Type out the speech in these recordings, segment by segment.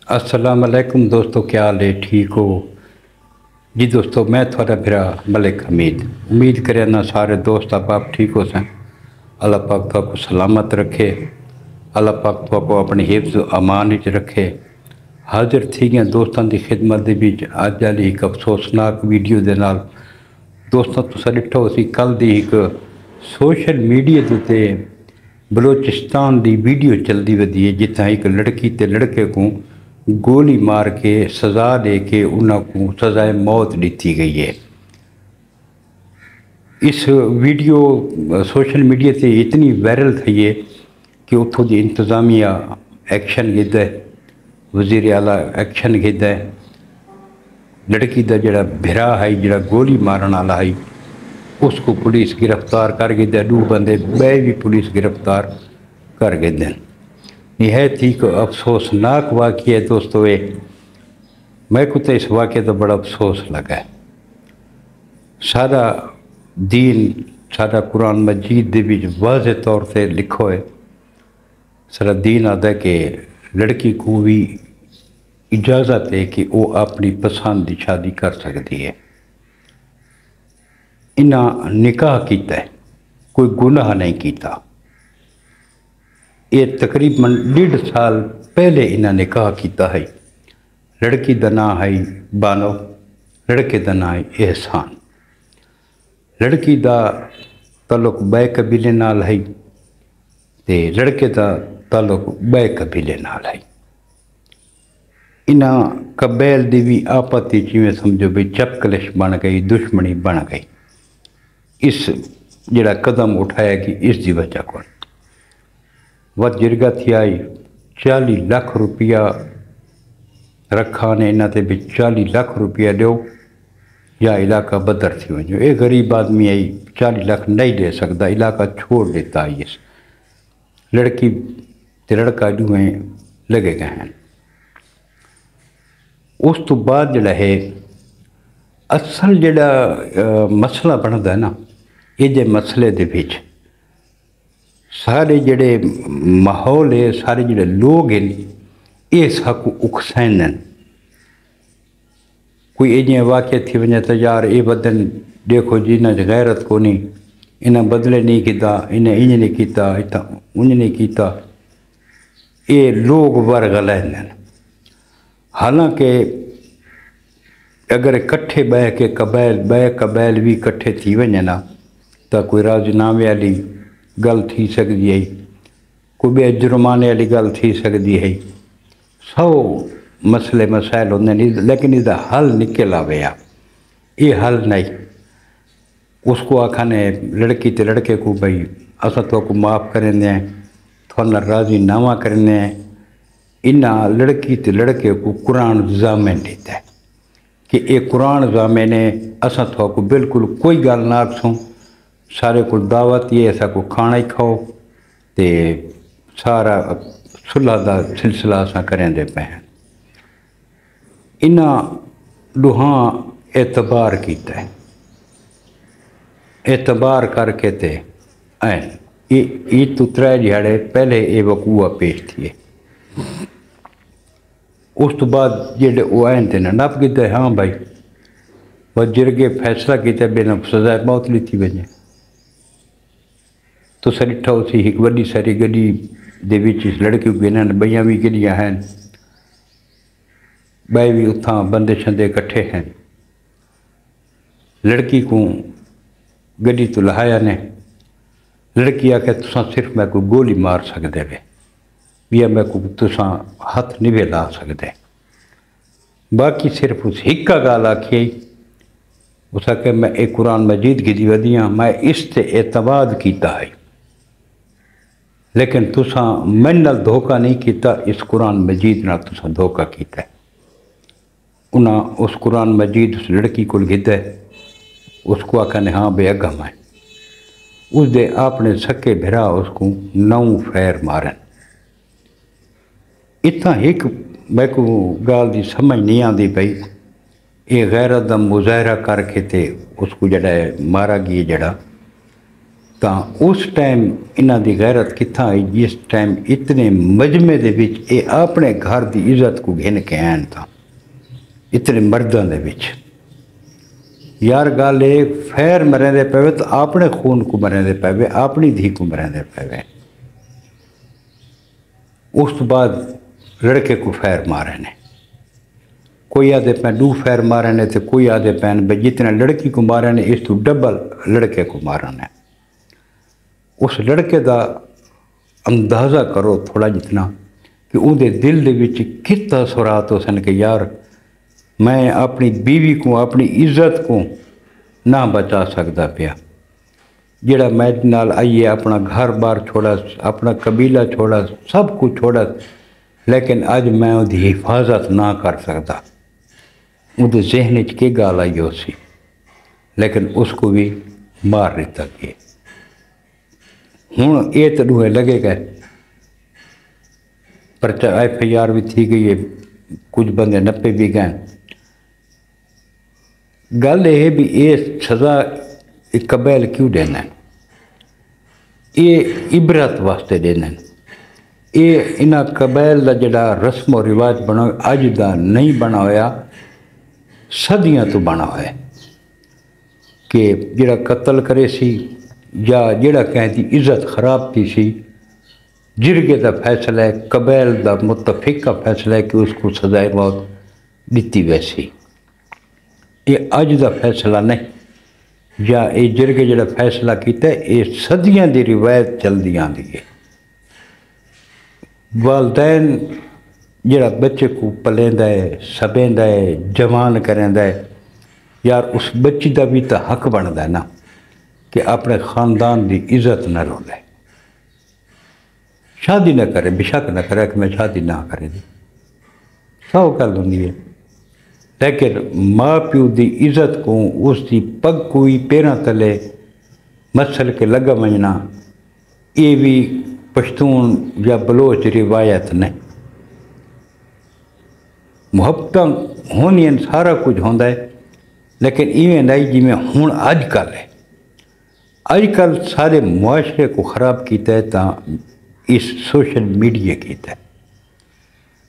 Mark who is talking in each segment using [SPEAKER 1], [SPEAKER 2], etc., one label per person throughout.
[SPEAKER 1] अस्सलाम वालेकुम दोस्तों, क्या हाल है? ठीक हो जी दोस्तों? मैं थोड़ा फिरा मलिक हमीद उम्मीद करे ना सारे दोस्त आप ठीक हो सन। अल्लाह पाक तो सलामत रखे, अल्लाह पाक तो अपनी हिफ्ज़ अमान विच रखे। हाजिर थी गए दोस्तों की खिदमत दे विच अज वाली एक अफसोसनाक वीडियो दे नाल। दोस्तों तुसां ॾिठो सी कल दी एक सोशल मीडिया के उत्ते बलोचिस्तान की वीडियो चलती वधी है जिथा एक लड़की ते लड़के को गोली मार के सज़ा दे के उन्होंने सज़ाए मौत दी गई है। इस वीडियो सोशल मीडिया से इतनी वायरल थी है कि उतों की इंतजामिया एक्शन गिद्दा है, वज़ीर आला एक्शन गिद्दा है। लड़की का जड़ा भिरा है जड़ा गोली मारन वाला है उसको पुलिस गिरफ्तार कर गई, दो बंदे बे भी पुलिस गिरफ्तार कर गए। निहायत ही अफसोसनाक वाक़या है दोस्तों। ये मैं को तो इस वाक़े तो बड़ा अफसोस लगा है। सारा दीन सारा कुरान मजीद दे विच वाज़े तौर से लिखो है, सारा दीन आता है कि लड़की को भी इजाज़त है कि वो अपनी पसंद की शादी कर सकती है। इन्हें निकाह किया है, कोई गुनाह नहीं किया। ये तकरीबन 1.5 साल पहले इन्हें निकाह किया है। लड़की का नाम है बानो, लड़के का नाम है एहसान। लड़की का ताल्लुक बै कबीले नाल है ते लड़के का ताल्लुक बै कबीले नाल है। इन्हां कबैल की भी आपस जिमें समझो भी चपकलिश बन गई, दुश्मनी बन गई। इस जड़ा कदम उठाया कि इसकी वजह को वह जिरगा थी आई 40 लाख रुपया रखा ने इन्हों के भी 40 लाख रुपया दो या इलाका बदर थी वजो। ये गरीब आदमी आई 40 लाख नहीं दे सकता, इलाका छोड़ देता है। इस लड़की ते लड़का दुए लगे गए हैं। उस तो बाद जड़ा है असल जड़ा मसला बनता है ना, ये मसले दे विच सारे जड़े माहौल है, सारे जड़े लोग हैं, ये सबको उकसाइन। कोई ये वाक़या थी वजे तो यार ये बदन देखो जी इन्हें गैरत को नहीं, इन्हें बदले नहीं किया, इन्हें इंज नहीं किया, इतना उंज नहीं किया। ये लोग वर्ग लैन। हालांकि अगर इकट्ठे बह के कबैल भी इकट्ठे थी वजे ना तो कोई राजीनामे वाली गल थी सकती है, कोई बे जुर्माने वाली गल थी सकती है। 100 मसले मसाइल होंगे नहीं, लेकिन इसका हल निकल आया। ये हल नहीं। उसको आखने लड़की ते लड़के को भाई अस तो को माफ़ करें दें, थोड़ा राजीनामा करें दें। इन्हें लड़की ते लड़के को कुरान जामिन देता है कि ये कुरान जामिन ने अस तो को बिल्कुल कोई गल ना आखसूँ, सारे को दावत ये ऐसा को खाना ही खाओ तो सारा सुलह का सिलसिला अस करें दे पे हैं। इन्हें दुहां एतबार किया है, एतबार करके ते ईद तो 3 दिहाड़े पहले ये वकूआ पेश थी। उस तो बाद जेडे वो आए थे नप किते, हाँ भाई वह जिरगे फैसला किया बिना सजा मौत ली थी वजे। तो सरिठा उसी एक बड़ी सारी गड्डी दे विच लड़की गिनन बइयां भी गिनिया हैं, बै भी उथा बंदे शंदे इकट्ठे हैं। लड़की को गड्डी तो लहाया ने। लड़की आखे तुसा सिर्फ मैं को गोली मार सकते वे, या मैं को तुसा हथ नहीं वे ला सकते। बाकी सिर्फ उस हिक्का गाल आखी उस आखे मैं एक कुरान मजीद गिदी वधियाँ, मैं इस ते एतमाद किया है, लेकिन तुसा मैन नाल धोखा नहीं किया, इस कुरान मजीद नाल तुसा धोखा किया है। उन्हें उस कुरान मजीद उस लड़की को गिदा, उसको आखने हाँ बे अगम है। उस दे अपने सके भिरा उसको 9 फैर मारन। इतना एक मैं को गाल की समझ नहीं आती भाई ये गैरत का मुजाहरा करके ते उसको जड़ा मारा गया जड़ा ਤਾਂ ਉਸ ਟਾਈਮ ਇਹਨਾਂ ਦੀ ਗੈਰਤ ਕਿੱਥਾਂ ਆਈ ਜਿਸ ਟਾਈਮ ਇਤਨੇ ਮਜਮੇ ਦੇ ਵਿੱਚ ਇਹ ਆਪਣੇ ਘਰ ਦੀ ਇੱਜ਼ਤ ਕੋ ਘਿਨ ਕੇ ਆਣ ਤਾਂ ਇਤਨੇ ਮਰਦਾਂ ਦੇ ਵਿੱਚ ਯਾਰ ਗੱਲ ਇਹ ਫੈਰ ਮਰਦੇ ਪਵੇ ਤਾਂ ਆਪਣੇ ਖੂਨ ਕੋ ਮਰਦੇ ਪਵੇ ਆਪਣੀ ਧੀ ਕੋ ਮਰਦੇ ਪਵੇ ਉਸ ਤੋਂ ਬਾਅਦ ਲੜਕੇ ਕੋ ਫੈਰ ਮਾਰੇ ਨੇ کوئی آدھے پین دو فیر مارنے تو کوئی آدھے پین بھائی جتنا لڑکی کو مارنے اس تو ڈبل لڑکے کو مارنے اس لڑکے دا اندازہ کرو تھوڑا جتنا کہ ان دے دل دے وچ کت تاثرات ہو سن کہ یار میں اپنی بیوی کو اپنی عزت کو نہ بچا سکتا پیا جڑا میں نال آئیے اپنا گھر بار چھوڑا اپنا قبیلہ چھوڑا سب کچھ چھوڑا لیکن اج میں وہ حفاظت نہ کر سکتا وہ ذہن کے گال آئی ہو سی لیکن اس کو بھی مار دیتا گیا ہوں یہ تو دوہے لگے گئے پرچہ ایف آئی آر بھی تھی گئی ہے کچھ بندے نپے بھی گئے گل یہ بھی یہ سزا قبائل کیوں دینا ہے یہ عبرت واسطے دینا ہے یہ انہاں قبائل دا جڑا رسم و رواج بنا اج دا نہیں بنا ہویا صدیاں تو بنا ہوا ہے کہ جڑا قتل کرے سی یا جڑا کہیں دی عزت خراب تھی سی جرگے دا فیصلہ ہے قبائل دا متفق کا فیصلہ ہے کہ اس کو سزائے موت دیتی ویسی یہ اج دا فیصلہ نہیں یا یہ جرگے جڑا فیصلہ کیتا ہے یہ صدیاں دی روایت چل دی آندی ہے والدین جڑا بچے کو پلیندہ ہے سبیندہ ہے جوان کرندہ ہے یار اس بچی دا بھی تو حق بنتا ہے نا کہ اپنے خاندان دی عزت نہ رو لے شادی نہ کرے بے شک نہ کرے کہ میں شادی نہ کرے دی سو گل ہوندی ہے لیکن ماں پیو دی عزت کو اس دی پگ کوئی پیراں تلے مسل کے لگا منجنا یہ بھی پشتون یا بلوچ روایت نہیں محبت ہونی سارا کچھ ہوتا ہے لیکن ایویں نہیں جی میں ہوں اج کل ہے اج کل سارے معاشرے کو خراب کیتا ہے تا اس سوشل میڈیا کیتا ہے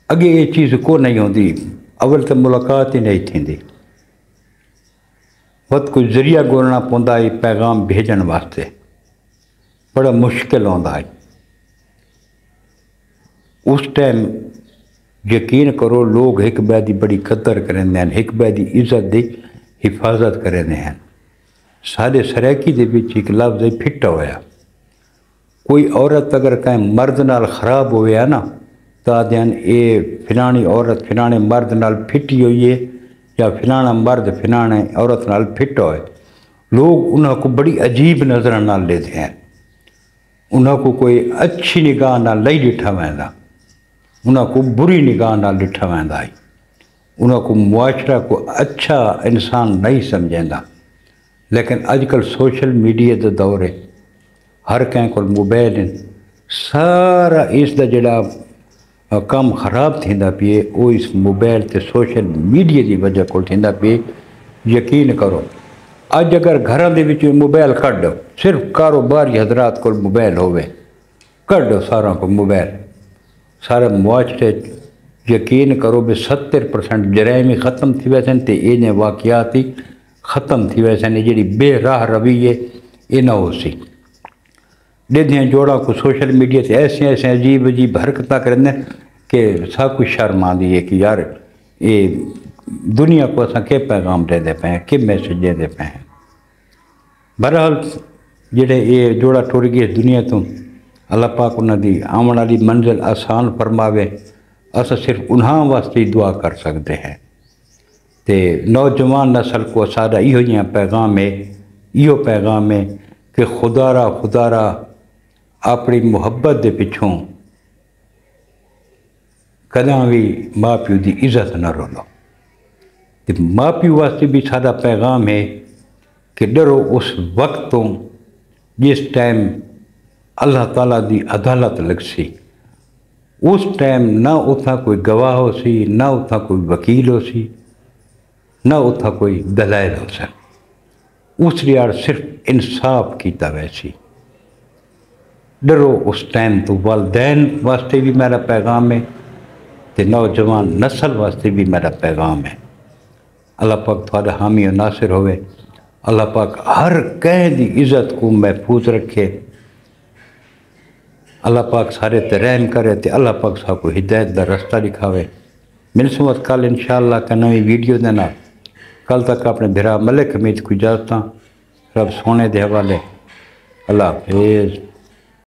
[SPEAKER 1] اگے یہ چیز کو نہیں ہوتی اول تو ملاقات ہی نہیں تھی بہت کوئی ذریعہ گولنا پوندا ہے پیغام بھیجن واسطے بڑا مشکل ہوتا ہے اس ٹائم یقین کرو لوگ ایک بے دی بڑی قدر کرتے ہیں ایک بے دی عزت دی حفاظت کرتے ہیں سارے سرائکی دے وچ ایک لفظ پھٹا ہویا کوئی عورت اگر کہیں مرد نال خراب ہویا نا تا دین اے فلانی عورت فلانے مرد نال پھٹی ہوئی ہے یا فلانا مرد فلانے عورت نال پھٹا ہوئے لوگ انہاں کو بڑی عجیب نظر نال لیتے ہیں انہاں کو کوئی اچھی نگاہ نال نہیں ڈٹھا ویندا انہاں کو بری نگاہ نال ڈٹھا ویندا ہے انہاں کو معاشرہ کو اچھا انسان نہیں سمجھیندا لیکن اج کل سوشل میڈیا دا دور ہے ہر کہیں کو موبائل سارا اس دا جڑا کام خراب تھیندا پیے وہ اس موبائل تے سوشل میڈیا دی وجہ کول تھیندا پیے یقین کرو اج اگر گھراں دے وچ موبائل کڈ دو صرف کاروباری حضرات کول موبائل ہوئے کڈ دو سارا کو موبائل سارے معاشرے یقین کرو بھی 70% جرائم ختم تھی ویسے تے یہ واقعات ہی ختم تھی ویسے جڑی بے راہ روی ہے یہ نہ ہو سی ڈیدیاں جوڑا کو سوشل میڈیا سے ایسے ایسے عجیب عجیب حرکتیں کرنے کہ سب کچھ شرم آتی ہے کہ یار یہ دنیا کو اصلا کے پیغام دے دے پے ہیں کہ میسج دے دے پے ہیں بہرحال جڑے یہ جوڑا ٹر گئے دنیا تو اللہ پاک انہوں دی آمن والی منزل آسان فرماوے اصل صرف انہاں واسطے ہی دعا کر سکتے ہیں تے نوجوان نسل کو سارا یہ پیغام ہے کہ خدا را اپنی محبت دے پچھوں کداں بھی ماں پیو دی عزت نہ رولو تے ماں پیو واسطے بھی سارا پیغام ہے کہ ڈرو اس وقت تو جس ٹائم اللہ تعالیٰ دی عدالت لگ سی اس ٹائم نہ اتنا کوئی گواہ ہو سی نہ اتنا کوئی وکیل ہو سی نہ اتنا کوئی دلائل ہو سی اس لیے صرف انصاف کیتا ویسی डरो उस टाइम तो वालदैन वास्ते भी मेरा पैगाम है तो नौजवान नस्ल वास्ते भी मेरा पैगाम है। अल्लाह पाक थोड़ा हामी और नासिर होवे। अल्लाह पाक हर कैद की इज्जत को महफूज रखे। अल्लाह पाक सारे ते रहम करे तो अल्लाह पाक साको हिदायत का रास्ता दिखावे। मिलसूँ कल इंशाअल्लाह का नवी वीडियो देना। कल तक अपने भिरा मलिक हमीद को इजाजत। रब सोने के हवाले। अल्लाह हाफिज़।